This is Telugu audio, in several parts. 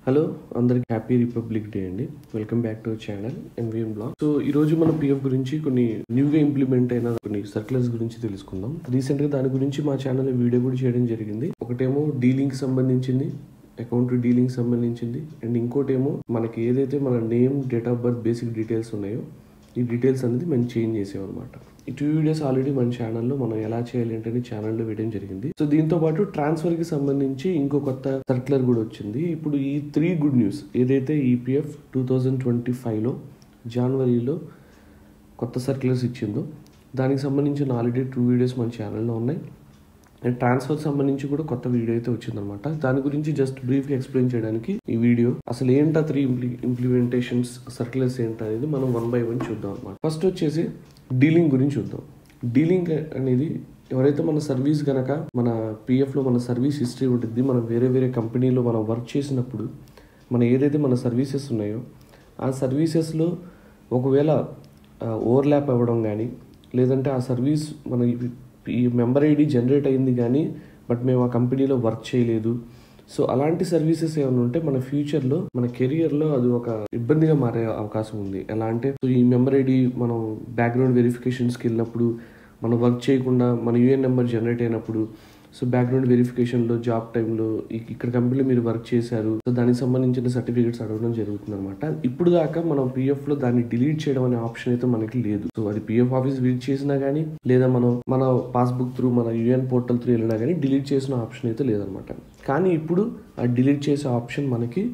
హలో అందరికి హ్యాపీ రిపబ్లిక్ డే అండి. Welcome back to our channel MVM blog. So ఈ రోజు మనం పిఎఫ్ గురించి కొన్ని న్యూగా ఇంప్లిమెంట్ అయిన కొన్ని సర్క్యులర్స్ గురించి తెలుసుకుందాం. రీసెంట్ గా దాని గురించి మా ఛానల్ వీడియో కూడా చేయడం జరిగింది. ఒకటేమో డీలింగ్ సంబంధించింది, అకౌంట్ డీలింగ్ సంబంధించింది, అండ్ ఇంకోటేమో మనకి ఏదైతే మన name, date of birth, basic details ఉన్నాయో ఈ డీటెయిల్స్ అనేది మనం చేంజ్ చేసాం అనమాట. ఈ 2 వీడియోస్ ఆల్రెడీ మన ఛానల్లో మనం ఎలా చేయాలి అంటే ఛానల్లో వేయడం జరిగింది. సో దీంతో పాటు ట్రాన్స్ఫర్ కి సంబంధించి ఇంకో కొత్త సర్క్యులర్ కూడా వచ్చింది. ఇప్పుడు ఈ 3 గుడ్ న్యూస్ ఏదైతే ఈపీఎఫ్ 2025లో జనవరిలో కొత్త సర్క్యులర్స్ ఇచ్చిందో దానికి సంబంధించిన ఆల్రెడీ 2 వీడియోస్ మన ఛానల్లో ఉన్నాయి. అండ్ ట్రాన్స్ఫర్ సంబంధించి కూడా కొత్త వీడియో అయితే వచ్చిందనమాట. దాని గురించి జస్ట్ బ్రీఫ్ గా ఎక్స్ప్లెయిన్ చేయడానికి ఈ వీడియో. అసలు ఏంటా 3 ఇంప్లిమెంటేషన్స్ సర్క్యులర్స్ ఏంటి అనేది మనం 1 by 1 చూద్దాం అనమాట. ఫస్ట్ వచ్చేసి డీలింగ్ గురించి చూద్దాం. డీలింగ్ అనేది ఎవరైతే మన సర్వీస్ గనక మన పిఎఫ్ లో మన సర్వీస్ హిస్టరీ ఉంటుంది, మనం వేరే కంపెనీలో మనం వర్క్ చేసినప్పుడు మన ఏదైతే మన సర్వీసెస్ ఉన్నాయో ఆ సర్వీసెస్లో ఒకవేళ ఓవర్లాప్ అవ్వడం కానీ, లేదంటే ఆ సర్వీస్ మన ఈ మెంబర్ ఐడి జనరేట్ అయింది కానీ బట్ మేము ఆ కంపెనీలో వర్క్ చేయలేదు. సో అలాంటి సర్వీసెస్ ఏమైనా ఉంటే మన ఫ్యూచర్లో మన కెరియర్లో అది ఒక ఇబ్బందిగా మారే అవకాశం ఉంది. ఎలా అంటే ఈ మెంబర్ ఐడి మనం బ్యాక్గ్రౌండ్ వెరిఫికేషన్స్కి వెళ్ళినప్పుడు మనం వర్క్ చేయకుండా మన యూఎన్ నెంబర్ జనరేట్ అయినప్పుడు, సో బ్యాక్గ్రౌండ్ వెరిఫికేషన్లో జాబ్ టైంలో ఇక్కడ కంపెనీలో మీరు వర్క్ చేశారు, సో దానికి సంబంధించిన సర్టిఫికేట్స్ అడగడం జరుగుతుంది అనమాట. ఇప్పుడు దాకా మనం పిఎఫ్లో దాన్ని డిలీట్ చేయడం అనే ఆప్షన్ అయితే మనకి లేదు. సో అది పిఎఫ్ ఆఫీస్ విజిట్ చేసినా కానీ, లేదా మన పాస్బుక్ త్రూ మన యూఎన్ పోర్టల్ త్రూ వెళ్ళినా కానీ డిలీట్ చేసిన ఆప్షన్ అయితే లేదనమాట. కానీ ఇప్పుడు ఆ డిలీట్ చేసే ఆప్షన్ మనకి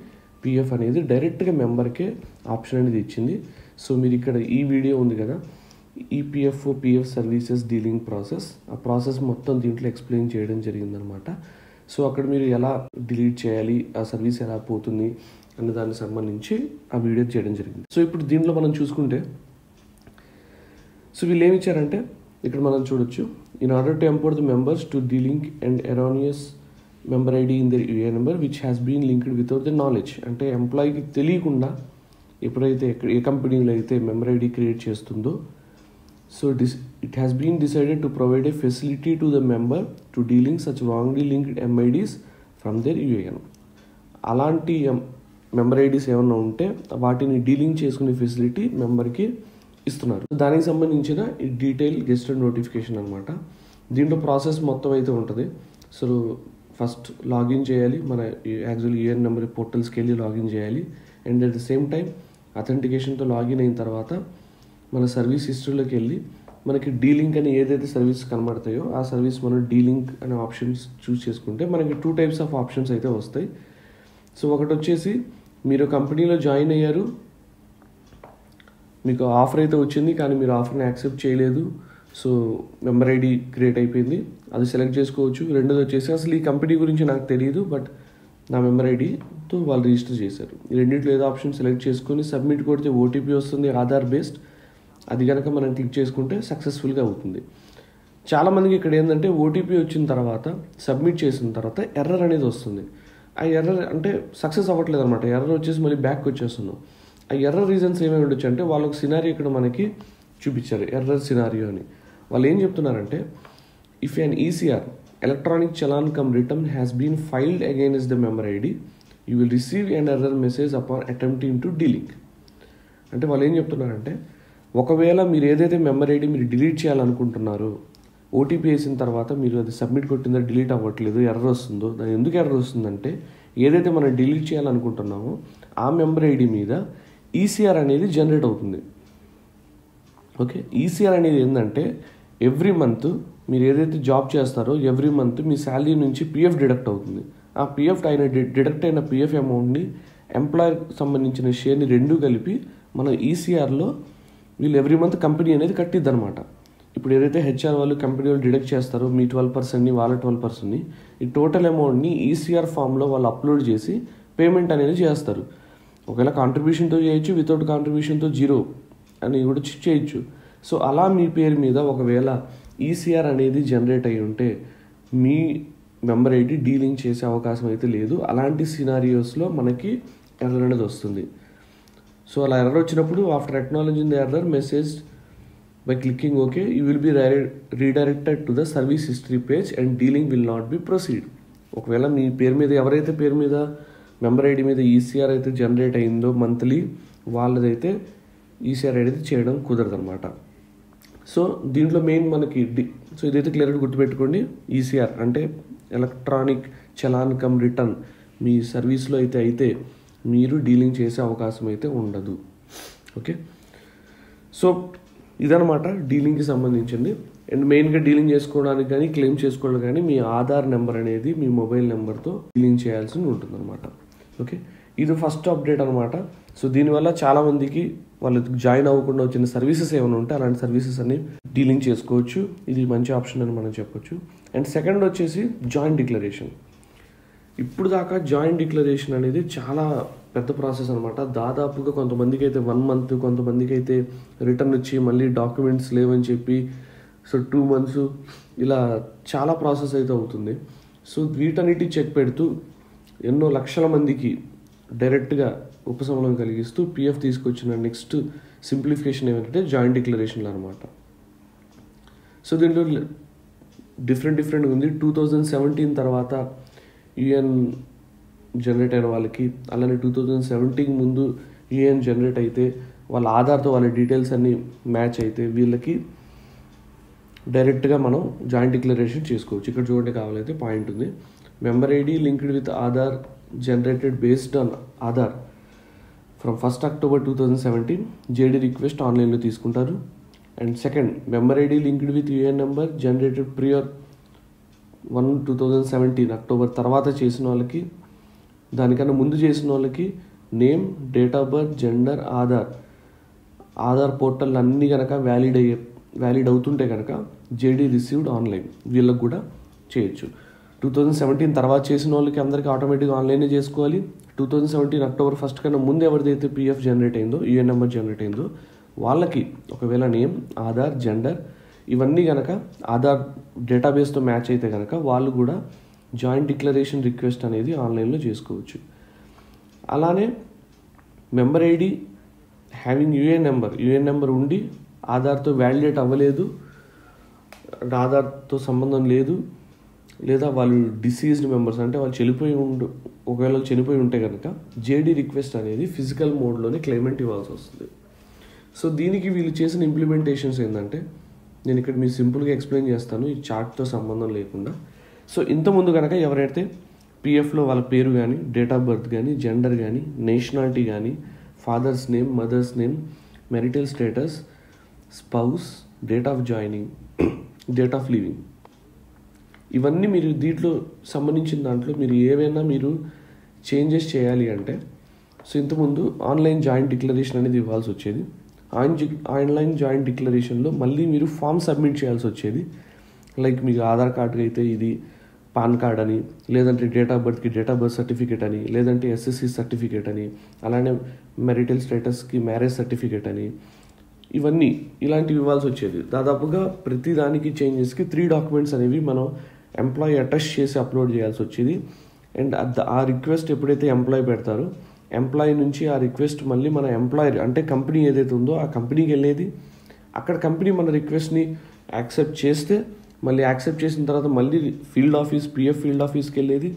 పిఎఫ్ అనేది డైరెక్ట్గా మెంబర్కే ఆప్షన్ అనేది ఇచ్చింది. సో మీరు ఇక్కడ ఈ వీడియో ఉంది కదా, EPF PF services dealing process, ఆ ప్రాసెస్ మొత్తం దీంట్లో ఎక్స్ప్లెయిన్ చేయడం జరిగిందనమాట. సో అక్కడ మీరు ఎలా డిలీట్ చేయాలి, ఆ సర్వీస్ ఎలా పోతుంది అనే దానికి సంబంధించి ఆ వీడియో చేయడం జరిగింది. సో ఇప్పుడు దీంట్లో మనం చూసుకుంటే, సో వీళ్ళు ఏమి ఇచ్చారంటే ఇక్కడ మనం చూడొచ్చు, in order to empower the members to delink and erroneous member ID in their UAN number which has been linked without the knowledge. అంటే ఎంప్లాయీకి తెలియకుండా ఎప్పుడైతే ఏ కంపెనీలో అయితే మెంబర్ ఐడి క్రియేట్ చేస్తుందో, so it has been decided to provide a facility to the member to dealing such wrongly linked MIDs from their UAN. అలాంటి మెంబర్ ఐడీస్ ఏమన్నా ఉంటే వాటిని డీలింగ్ చేసుకునే ఫెసిలిటీ మెంబర్కి ఇస్తున్నారు. దానికి సంబంధించిన ఈ డీటెయిల్ గెస్టెడ్ నోటిఫికేషన్ అనమాట. దీంట్లో ప్రాసెస్ మొత్తం అయితే ఉంటుంది. సో ఫస్ట్ లాగిన్ చేయాలి, మన యాక్చువల్ యూఎన్ నెంబర్ పోర్టల్స్కి వెళ్ళి లాగిన్ చేయాలి. And at the same time అథెంటికేషన్తో లాగిన్ అయిన తర్వాత మన సర్వీస్ హిస్టరీలోకి వెళ్ళి మనకి డీలింక్ అని ఏదైతే సర్వీస్ కనబడతాయో ఆ సర్వీస్ మనం డీలింక్ అనే ఆప్షన్స్ చూస్ చేసుకుంటే మనకి 2 types ఆఫ్ ఆప్షన్స్ అయితే వస్తాయి. సో ఒకటి వచ్చేసి మీరు కంపెనీలో జాయిన్ అయ్యారు, మీకు ఆఫర్ అయితే వచ్చింది కానీ మీరు ఆఫర్ని యాక్సెప్ట్ చేయలేదు, సో మెంబర్ ఐడి క్రియేట్ అయిపోయింది, అది సెలెక్ట్ చేసుకోవచ్చు. రెండోది వచ్చేసి అసలు ఈ కంపెనీ గురించి నాకు తెలియదు బట్ నా మెంబర్ ఐడితో వాళ్ళు రిజిస్టర్ చేశారు. ఈ రెండింటిలో ఏదో ఆప్షన్ సెలెక్ట్ చేసుకొని సబ్మిట్ కొడితే ఓటీపీ వస్తుంది ఆధార్ బేస్డ్. అది కనుక మనం క్లిక్ చేసుకుంటే సక్సెస్ఫుల్గా అవుతుంది. చాలామందికి ఇక్కడ ఏంటంటే ఓటీపీ వచ్చిన తర్వాత సబ్మిట్ చేసిన తర్వాత ఎర్రర్ అనేది వస్తుంది. ఆ ఎర్రర్ అంటే సక్సెస్ అవ్వట్లేదు అనమాట. ఎర్రర్ వచ్చేసి మళ్ళీ బ్యాక్ వచ్చేస్తున్నాం. ఆ ఎర్రర్ రీజన్స్ ఏమేమి ఉండొచ్చు అంటే వాళ్ళు ఒక సినారియో ఇక్కడ మనకి చూపించారు, ఎర్రర్ సినారియో అని. వాళ్ళు ఏం చెప్తున్నారంటే, if an ECR electronic challan come return has been filed against the member ID you will receive an error message upon attempting to delink. అంటే వాళ్ళు ఏం చెప్తున్నారంటే, ఒకవేళ మీరు ఏదైతే మెంబర్ ఐడి మీరు డిలీట్ చేయాలనుకుంటున్నారో ఓటీపీ వేసిన తర్వాత మీరు అది సబ్మిట్ కొట్టిందో డిలీట్ అవ్వట్లేదు, ఎర్రర్ వస్తుందో, దాని ఎందుకు ఎర్రర్ వస్తుందంటే ఏదైతే మనం డిలీట్ చేయాలనుకుంటున్నామో ఆ మెంబర్ ఐడి మీద ఈసీఆర్ అనేది జనరేట్ అవుతుంది. ఓకే, ఈసీఆర్ అనేది ఏంటంటే ఎవ్రీ మంత్ మీరు ఏదైతే జాబ్ చేస్తారో ఎవ్రీ మంత్ మీ శాలరీ నుంచి పిఎఫ్ డిడక్ట్ అవుతుంది. ఆ పిఎఫ్ డిడక్ట్ అయిన పిఎఫ్ అమౌంట్ని ఎంప్లాయర్ సంబంధించిన షేర్ని రెండూ కలిపి మన ఈసీఆర్లో వీళ్ళు ఎవ్రీ మంత్ కంపెనీ అనేది కట్టిద్ది అనమాట. ఇప్పుడు ఏదైతే హెచ్ఆర్ వాళ్ళు కంపెనీ వాళ్ళు డిడక్ట్ చేస్తారో మీ 12%ని వాళ్ళ 12%ని ఈ టోటల్ అమౌంట్ని ఈసీఆర్ ఫామ్లో వాళ్ళు అప్లోడ్ చేసి పేమెంట్ అనేది చేస్తారు. ఒకవేళ కాంట్రిబ్యూషన్తో చేయొచ్చు, వితౌట్ కాంట్రిబ్యూషన్తో 0 అని కూడా చేయొచ్చు. సో అలా మీ పేరు మీద ఒకవేళ ఈసీఆర్ అనేది జనరేట్ అయ్యి ఉంటే మీ మెంబర్ ఐడి డీలింగ్ చేసే అవకాశం అయితే లేదు. అలాంటి సినారియోస్లో మనకి ఎర్రర్ అనేది వస్తుంది. సో అలా ఎర్రర్ వచ్చినప్పుడు after acknowledging the error message by clicking okay you will be redirected to the service history page and dealing will not be proceed. ఒకవేళ మీ పేరు మీద ఎవరైతే పేరు మీద మెంబర్ ఐడి మీద ఈసీఆర్ అయితే జనరేట్ అయిందో మంత్లీ, వాళ్ళదైతే ఈసీఆర్ ఐడి అయితే చేయడం కుదరదు అనమాట. సో దీంట్లో మెయిన్ మనకి సో ఇదైతే క్లియర్గా గుర్తుపెట్టుకోండి. ఈసీఆర్ అంటే ఎలక్ట్రానిక్ చలాన్ కమ్ రిటర్న్ మీ సర్వీస్లో అయితే మీరు డీలింగ్ చేసే అవకాశం అయితే ఉండదు. ఓకే, సో ఇదనమాట డీలింగ్కి సంబంధించింది. అండ్ మెయిన్గా డీలింగ్ చేసుకోవడానికి కానీ క్లెయిమ్ చేసుకోవడానికి కానీ మీ ఆధార్ నెంబర్ అనేది మీ మొబైల్ నెంబర్తో డీలింగ్ చేయాల్సి ఉంటుందన్నమాట. ఓకే, ఇది ఫస్ట్ అప్డేట్ అనమాట. సో దీనివల్ల చాలామందికి వాళ్ళు జాయిన్ అవ్వకుండా వచ్చిన సర్వీసెస్ ఏమైనా ఉంటే అలాంటి సర్వీసెస్ అన్ని డీలింగ్ చేసుకోవచ్చు. ఇది మంచి ఆప్షన్ అని మనం చెప్పొచ్చు. అండ్ సెకండ్ వచ్చేసి జాయింట్ డిక్లరేషన్. ఇప్పుడు దాకా జాయింట్ డిక్లరేషన్ అనేది చాలా పెద్ద ప్రాసెస్ అనమాట. దాదాపుగా కొంతమందికి అయితే 1 month, కొంతమందికి అయితే రిటర్న్ వచ్చి మళ్ళీ డాక్యుమెంట్స్ లేవని చెప్పి సో 2 months ఇలా చాలా ప్రాసెస్ అయితే అవుతుంది. సో వీటన్నిటి చెక్ పెడుతూ ఎన్నో లక్షల మందికి డైరెక్ట్గా ఉపశమనం కలిగిస్తూ పిఎఫ్ తీసుకొచ్చిన నెక్స్ట్ సింప్లిఫికేషన్ ఏమంటే జాయింట్ డిక్లరేషన్లు అనమాట. సో దీంట్లో డిఫరెంట్గా ఉంది. 2017 తర్వాత యూఎన్ జనరేట్ అయిన వాళ్ళకి, అలానే 2017 ముందు యూఎన్ జనరేట్ అయితే వాళ్ళ ఆధార్తో వాళ్ళ డీటెయిల్స్ అన్నీ మ్యాచ్ అయితే వీళ్ళకి డైరెక్ట్గా మనం జాయింట్ డిక్లరేషన్ చేసుకోవచ్చు. ఇక్కడ చూడండి కావాలైతే పాయింట్ ఉంది. Member ID linked with Aadhaar generated based on Aadhaar from 1st October 2017 JD request ఆన్లైన్లో తీసుకుంటారు. And second, member ID linked with UN number generated prior 1/2017 October తర్వాత చేసిన వాళ్ళకి, దానికన్నా ముందు చేసిన వాళ్ళకి name, date of birth, gender, Aadhaar portal అన్నీ కనుక వ్యాలిడ్ అవుతుంటే కనుక జేడీ రిసీవ్డ్ ఆన్లైన్ వీళ్ళకి కూడా చేయొచ్చు. 2017 తర్వాత చేసిన వాళ్ళకి అందరికీ ఆటోమేటిక్గా ఆన్లైనే చేసుకోవాలి. 2017 October 1 కన్నా ముందు ఎవరిదైతే పిఎఫ్ జనరేట్ అయిందో, యూఎన్ నెంబర్ జనరేట్ అయిందో వాళ్ళకి ఒకవేళ నేమ్, ఆధార్, జెండర్ ఇవన్నీ కనుక ఆధార్ డేటాబేస్తో మ్యాచ్ అయితే కనుక వాళ్ళు కూడా జాయింట్ డిక్లరేషన్ రిక్వెస్ట్ అనేది ఆన్లైన్లో చేసుకోవచ్చు. అలానే member ID having UN number ఉండి ఆధార్తో వ్యాలిడేట్ అవ్వలేదు, ఆధార్తో సంబంధం లేదు, లేదా వాళ్ళు డిసీజ్డ్ మెంబర్స్ అంటే వాళ్ళు ఒకవేళ చనిపోయి ఉంటే కనుక జేడీ రిక్వెస్ట్ అనేది ఫిజికల్ మోడ్లోనే క్లైమెంట్ ఇవ్వాల్సి వస్తుంది. సో దీనికి వీళ్ళు చేసిన ఇంప్లిమెంటేషన్స్ ఏంటంటే నేను ఇక్కడ మీకు సింపుల్గా ఎక్స్ప్లెయిన్ చేస్తాను, ఈ చార్ట్తో సంబంధం లేకుండా. సో ఇంతకుముందు కనుక ఎవరైతే పిఎఫ్లో వాళ్ళ పేరు కానీ, డేట్ ఆఫ్ బర్త్ కానీ, జెండర్ కానీ, నేషనాలిటీ కానీ, father's name, mother's name, marital status, spouse, date of joining, date of leaving ఇవన్నీ మీరు దీంట్లో సంబంధించిన దాంట్లో మీరు ఏవైనా మీరు చేంజెస్ చేయాలి అంటే సో ఇంతకుముందు ఆన్లైన్ జాయింట్ డిక్లరేషన్ అనేది ఇవ్వాల్సి వచ్చేది. ఆన్లైన్ జాయింట్ డిక్లరేషన్లో మళ్ళీ మీరు ఫామ్ సబ్మిట్ చేయాల్సి వచ్చేది. లైక్ మీకు ఆధార్ కార్డుకి అయితే ఇది పాన్ కార్డ్ అని, లేదంటే డేట్ ఆఫ్ బర్త్కి డేట్ ఆఫ్ బర్త్ సర్టిఫికేట్ అని, లేదంటే ఎస్ఎస్సి సర్టిఫికేట్ అని, అలానే మెరిటల్ స్టేటస్కి మ్యారేజ్ సర్టిఫికేట్ అని ఇవన్నీ ఇలాంటివి ఇవ్వాల్సి వచ్చేది. దాదాపుగా ప్రతి దానికి చేంజెస్కి 3 డాక్యుమెంట్స్ అనేవి మనం ఎంప్లాయీ అటెస్ట్ చేసి అప్లోడ్ చేయాల్సి వచ్చేది. అండ్ ఆ రిక్వెస్ట్ ఎప్పుడైతే ఎంప్లాయీ పెడతారో ఎంప్లాయీ నుంచి ఆ రిక్వెస్ట్ మళ్ళీ మన ఎంప్లాయర్ అంటే కంపెనీ ఏదైతే ఉందో ఆ కంపెనీకి వెళ్ళేది. అక్కడ కంపెనీ మన రిక్వెస్ట్ని యాక్సెప్ట్ చేస్తే మళ్ళీ యాక్సెప్ట్ చేసిన తర్వాత మళ్ళీ పిఎఫ్ ఫీల్డ్ ఆఫీస్కి వెళ్ళేది.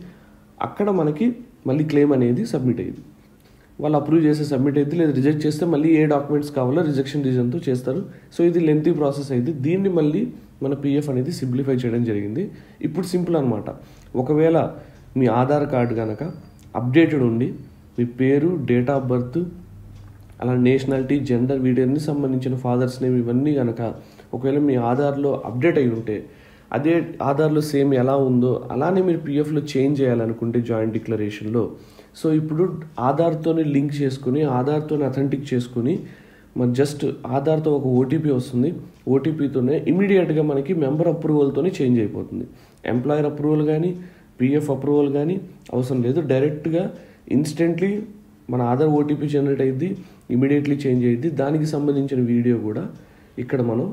అక్కడ మనకి మళ్ళీ క్లెయిమ్ అనేది సబ్మిట్ అయ్యేది. వాళ్ళు అప్రూవ్ చేస్తే సబ్మిట్ అయ్యింది, లేదా రిజెక్ట్ చేస్తే మళ్ళీ ఏ డాక్యుమెంట్స్ కావాలో రిజెక్షన్ రీజన్తో చేస్తారు. సో ఇది లెంతీ ప్రాసెస్ అయింది. దీన్ని మళ్ళీ మన పిఎఫ్ అనేది సింప్లిఫై చేయడం జరిగింది. ఇప్పుడు సింపుల్ అనమాట. ఒకవేళ మీ ఆధార్ కార్డు కనుక అప్డేటెడ్ ఉండి మీ పేరు, డేట్ ఆఫ్ బర్త్, అలా నేషనాలిటీ, జెండర్ వీటిని సంబంధించిన ఫాదర్స్ నేమ్ ఇవన్నీ కనుక ఒకవేళ మీ ఆధార్లో అప్డేట్ అయి ఉంటే అదే ఆధార్లో సేమ్ ఎలా ఉందో అలానే మీరు పిఎఫ్లో చేంజ్ చేయాలనుకుంటే జాయింట్ డిక్లరేషన్లో సో ఇప్పుడు ఆధార్తోనే లింక్ చేసుకుని ఆధార్తోనే అథెంటిక్ చేసుకుని మన జస్ట్ ఆధార్తో ఒక ఓటీపీ వస్తుంది. ఓటీపీతోనే ఇమీడియట్గా మనకి మెంబర్ అప్రూవల్తోనే చేంజ్ అయిపోతుంది. ఎంప్లాయర్ అప్రూవల్ కానీ పిఎఫ్ అప్రూవల్ కానీ అవసరం లేదు. డైరెక్ట్గా ఇన్స్టెంట్లీ మన ఆధార్ ఓటీపీ జనరేట్ అయ్యింది, ఇమీడియట్లీ చేంజ్ అయ్యింది. దానికి సంబంధించిన వీడియో కూడా ఇక్కడ మనం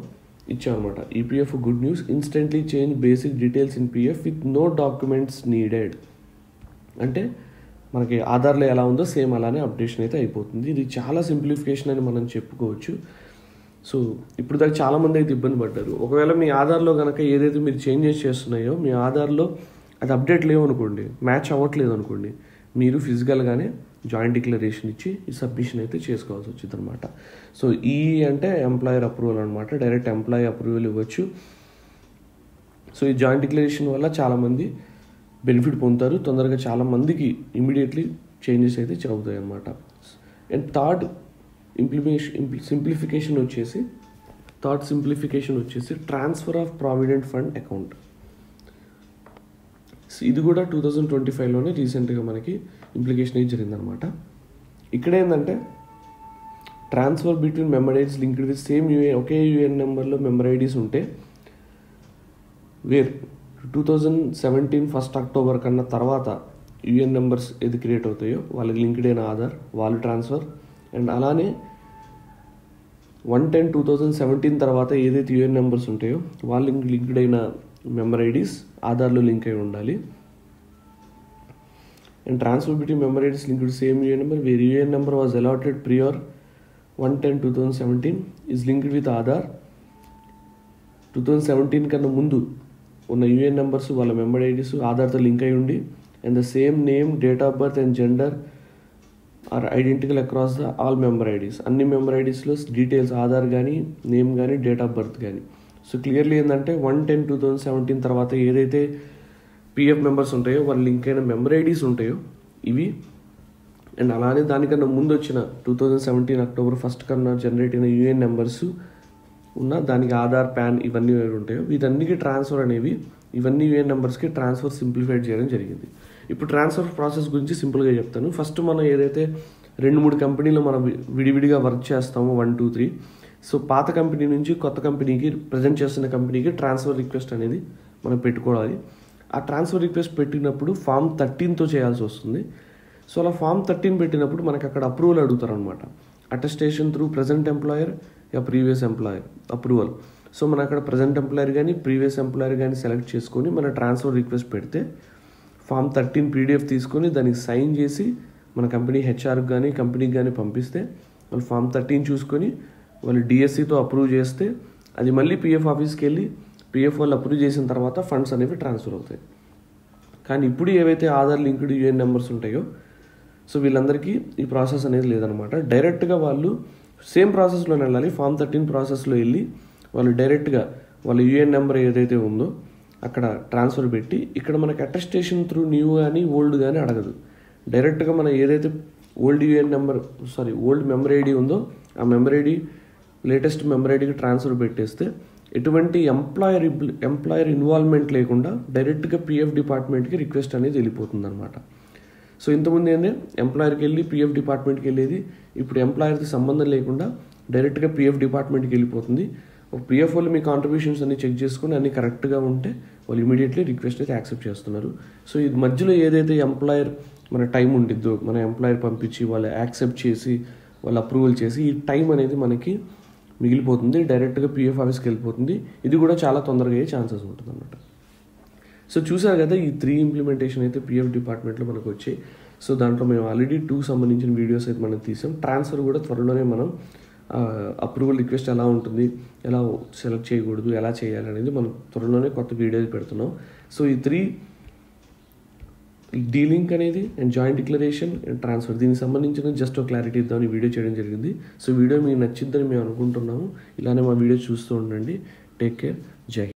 ఇచ్చామన్నమాట. EPF good news, instantly change basic details in PF with no documents needed. అంటే మనకి ఆధార్లో ఎలా ఉందో సేమ్ అలానే అప్డేషన్ అయితే అయిపోతుంది. ఇది చాలా సింప్లిఫికేషన్ అని మనం చెప్పుకోవచ్చు. సో ఇప్పుడు దాకా చాలామంది అయితే ఇబ్బంది పడ్డారు. ఒకవేళ మీ ఆధార్లో కనుక ఏదైతే మీరు చేంజెస్ చేస్తున్నాయో మీ ఆధార్లో అది అప్డేట్ లేవనుకోండి, మ్యాచ్ అవ్వట్లేదు అనుకోండి, మీరు ఫిజికల్గానే జాయింట్ డిక్లరేషన్ ఇచ్చి ఈ సబ్మిషన్ అయితే చేసుకోవాల్సి వచ్చింది అనమాట. సో ఈ అంటే ఎంప్లాయర్ అప్రూవల్ అనమాట, డైరెక్ట్ ఎంప్లాయీ అప్రూవల్ ఇవ్వచ్చు. సో ఈ జాయింట్ డిక్లరేషన్ వల్ల చాలామంది బెనిఫిట్ పొందుతారు, తొందరగా చాలామందికి ఇమీడియట్లీ చేంజెస్ అయితే అవుతాయి అన్నమాట. అండ్ థర్డ్ సింప్లిఫికేషన్ వచ్చేసి transfer of provident fund account. ఇది కూడా 2025లోనే రీసెంట్గా మనకి ఇంప్లికేషన్ అయితే జరిగిందనమాట. ఇక్కడ ఏంటంటే transfer between member IDs linked with same okay UAN నెంబర్లో మెంబర్ ఐడీస్ ఉంటే, వేర్ 2017 1 అక్టోబర్ కన్నా తర్వాత యూఏఎన్ నెంబర్స్ ఏది క్రియేట్ అవుతాయో వాళ్ళకి లింక్డ్ అయిన ఆధార్ వాళ్ళు ట్రాన్స్ఫర్, అండ్ అలానే 1/10/2017 తర్వాత ఏదైతే యూఏఎన్ నెంబర్స్ ఉంటాయో వాళ్ళకి లింక్డ్ అయిన మెంబర్ ఐడీస్ ఆధార్లో లింక్ అయి ఉండాలి. And transfer between member IDs linked same UAN number where UAN number was allotted prior 1/10/2017 is linked with Aadhaar. 2017 కన్నా ముందు ఉన్న యూఏఎన్ నెంబర్స్ వాళ్ళ మెంబర్ ఐడీస్ ఆధార్తో లింక్ అయి ఉండి, and the same name, date of birth and gender are identical across the all member IDs. అన్ని మెంబర్ ఐడీస్లో డీటెయిల్స్ ఆధార్ కానీ, నేమ్ కానీ, డేట్ ఆఫ్ బర్త్ కానీ. సో క్లియర్లీ ఏంటంటే 1/10/2017 తర్వాత ఏదైతే పిఎఫ్ మెంబర్స్ ఉంటాయో వాళ్ళ లింక్ అయిన మెంబర్ ఐడీస్ ఉంటాయో ఇవి, అండ్ అలానే దానికన్నా ముందు వచ్చిన 2017 అక్టోబర్ 1 కన్నా జనరేట్ అయిన యూఏఎన్ నెంబర్స్ ఉన్న దానికి ఆధార్, పాన్ ఇవన్నీ ఉంటాయో వీటన్నికి ట్రాన్స్ఫర్ అనేవి ఇవన్నీ యూఏఎన్ నెంబర్స్కి ట్రాన్స్ఫర్ సింప్లిఫైడ్ చేయడం జరిగింది. ఇప్పుడు ట్రాన్స్ఫర్ ప్రాసెస్ గురించి సింపుల్గా చెప్తాను. ఫస్ట్ మనం ఏదైతే 2-3 కంపెనీలో మనం విడివిడిగా వర్క్ చేస్తామో 1, 2, 3, సో పాత కంపెనీ నుంచి కొత్త కంపెనీకి ప్రజెంట్ చేస్తున్న కంపెనీకి ట్రాన్స్ఫర్ రిక్వెస్ట్ అనేది మనం పెట్టుకోవాలి. ఆ ట్రాన్స్ఫర్ రిక్వెస్ట్ పెట్టినప్పుడు ఫామ్ 13తో చేయాల్సి వస్తుంది. సో అలా ఫామ్ 13 పెట్టినప్పుడు మనకి అక్కడ అప్రూవల్ అడుగుతారు అనమాట. Attestation through present employer yeah previous employer approval. So మన అక్కడ ప్రజెంట్ ఎంప్లాయర్ కానీ ప్రీవియస్ ఎంప్లాయర్ కానీ సెలెక్ట్ చేసుకొని మన ట్రాన్స్ఫర్ రిక్వెస్ట్ పెడితే ఫామ్ 13 PDF తీసుకొని దానికి సైన్ చేసి మన కంపెనీ హెచ్ఆర్కి కానీ కంపెనీకి కానీ పంపిస్తే వాళ్ళు ఫామ్ 13 చూసుకొని వాళ్ళు డిఎస్సితో అప్రూవ్ చేస్తే అది మళ్ళీ పిఎఫ్ ఆఫీస్కి వెళ్ళి పిఎఫ్ వాళ్ళు అప్రూవ్ చేసిన తర్వాత ఫండ్స్ అనేవి ట్రాన్స్ఫర్ అవుతాయి. కానీ ఇప్పుడు ఏవైతే ఆధార్ లింక్డ్ యూఏఎన్ నెంబర్స్ ఉంటాయో సో వీళ్ళందరికీ ఈ ప్రాసెస్ అనేది లేదనమాట. డైరెక్ట్గా వాళ్ళు సేమ్ ప్రాసెస్లో వెళ్ళాలి. ఫామ్ 13 ప్రాసెస్లో వెళ్ళి వాళ్ళు డైరెక్ట్గా వాళ్ళ యూఏఎన్ నెంబర్ ఏదైతే ఉందో అక్కడ ట్రాన్స్ఫర్ పెట్టి, ఇక్కడ మనకి అటెస్టేషన్ త్రూ న్యూ కానీ ఓల్డ్ కానీ అడగదు. డైరెక్ట్గా మనం ఏదైతే ఓల్డ్ మెంబర్ ఐడి ఉందో ఆ మెంబర్ ఐడి లేటెస్ట్ మెంబర్ ఐడికి ట్రాన్స్ఫర్ పెట్టేస్తే ఎటువంటి ఎంప్లాయర్ ఇన్వాల్వ్మెంట్ లేకుండా డైరెక్ట్గా పిఎఫ్ డిపార్ట్మెంట్కి రిక్వెస్ట్ అనేది వెళ్ళిపోతుంది అనమాట. సో ఇంతకుముందు ఏంటంటే ఎంప్లాయర్కి వెళ్ళి పిఎఫ్ డిపార్ట్మెంట్కి వెళ్ళేది, ఇప్పుడు ఎంప్లాయర్కి సంబంధం లేకుండా డైరెక్ట్గా పిఎఫ్ డిపార్ట్మెంట్కి వెళ్ళిపోతుంది. ఒక పిఎఫ్ వాళ్ళు మీ కాంట్రిబ్యూషన్స్ అన్ని చెక్ చేసుకుని అన్ని కరెక్ట్గా ఉంటే వాళ్ళు ఇమీడియట్లీ రిక్వెస్ట్ అయితే యాక్సెప్ట్ చేస్తున్నారు. సో ఇది మధ్యలో ఏదైతే ఎంప్లాయర్ మన టైం ఉండిద్దో మన ఎంప్లాయర్ పంపించి వాళ్ళు యాక్సెప్ట్ చేసి వాళ్ళు అప్రూవల్ చేసి ఈ టైం అనేది మనకి మిగిలిపోతుంది, డైరెక్ట్గా పిఎఫ్ ఆఫీస్కి వెళ్ళిపోతుంది. ఇది కూడా చాలా తొందరగా అయ్యే ఛాన్సెస్ ఉంటుంది అన్నమాట. సో చూసారు కదా ఈ 3 ఇంప్లిమెంటేషన్ అయితే పిఎఫ్ డిపార్ట్మెంట్లో మనకు వచ్చాయి. సో దాంట్లో మేము ఆల్రెడీ 2 సంబంధించిన వీడియోస్ అయితే మనం తీసాం. ట్రాన్స్ఫర్ కూడా త్వరలోనే మనం అప్రూవల్ రిక్వెస్ట్ ఎలా ఉంటుంది, ఎలా సెలెక్ట్ చేయకూడదు, ఎలా చేయాలి అనేది మనం త్వరలోనే కొత్త వీడియోస్ పెడుతున్నాం. సో ఈ 3 డీలింక్ అనేది and joint declaration and transfer దీనికి సంబంధించిన జస్ట్ ఒక క్లారిటీ ఇద్దామని వీడియో చేయడం జరిగింది. సో వీడియో మీకు నచ్చిందని మేము అనుకుంటున్నాము. ఇలానే మా వీడియో చూస్తూ ఉండండి. Take care. జై.